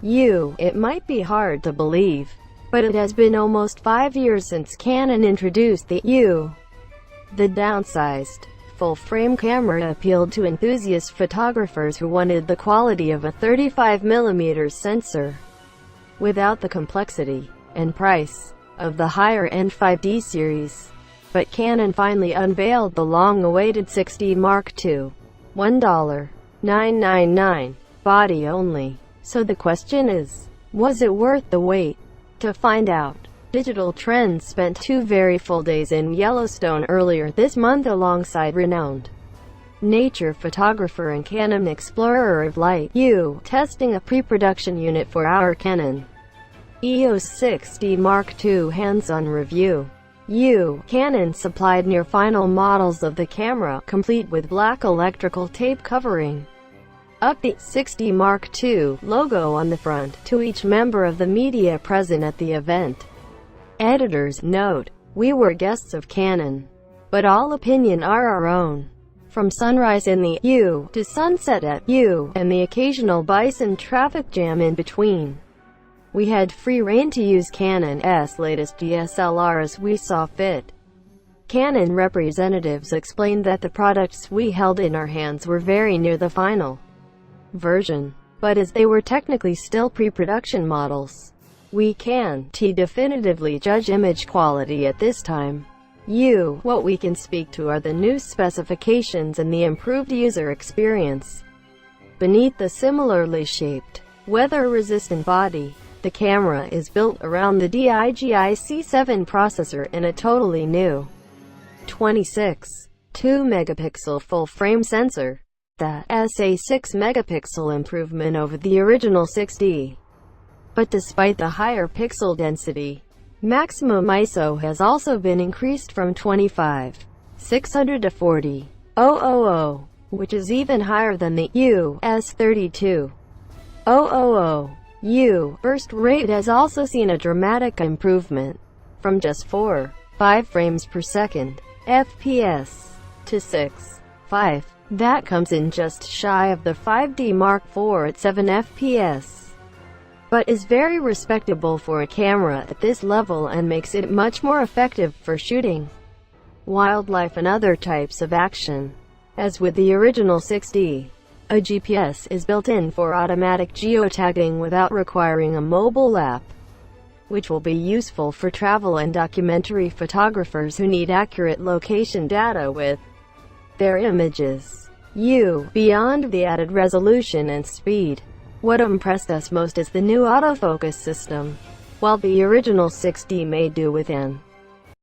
It might be hard to believe, but it has been almost 5 years since Canon introduced the EOS. The downsized, full-frame camera appealed to enthusiast photographers who wanted the quality of a 35mm sensor, without the complexity and price of the higher-end 5D series. But Canon finally unveiled the long-awaited 6D Mark II. $1,999. Body only. So the question is, was it worth the wait? To find out, Digital Trends spent 2 very full days in Yellowstone earlier this month alongside renowned nature photographer and Canon Explorer of Light testing a pre-production unit for our Canon EOS 6D Mark II hands-on review. Canon supplied near-final models of the camera, complete with black electrical tape covering up the 6D Mark II logo on the front, to each member of the media present at the event. Editor's note: we were guests of Canon, but all opinion are our own. From sunrise in the U to sunset at U, and the occasional bison traffic jam in between, we had free rein to use Canon's latest DSLR as we saw fit. Canon representatives explained that the products we held in our hands were very near the final version, but as they were technically still pre-production models, we can't definitively judge image quality at this time. What we can speak to are the new specifications and the improved user experience. Beneath the similarly shaped, weather-resistant body, the camera is built around the DIGIC7 processor in a totally new 26.2-megapixel full-frame sensor. That's a 6-megapixel improvement over the original 6D. But despite the higher pixel density, maximum ISO has also been increased from 25,600 to 40,000, which is even higher than the EOS 32,000. Burst rate has also seen a dramatic improvement, from just 4.5 frames per second FPS to 6.5. That comes in just shy of the 5D Mark IV at 7 FPS, but is very respectable for a camera at this level and makes it much more effective for shooting wildlife and other types of action. As with the original 6D, a GPS is built in for automatic geotagging without requiring a mobile app, which will be useful for travel and documentary photographers who need accurate location data with their images. Beyond the added resolution and speed, what impressed us most is the new autofocus system. While the original 6D made do with an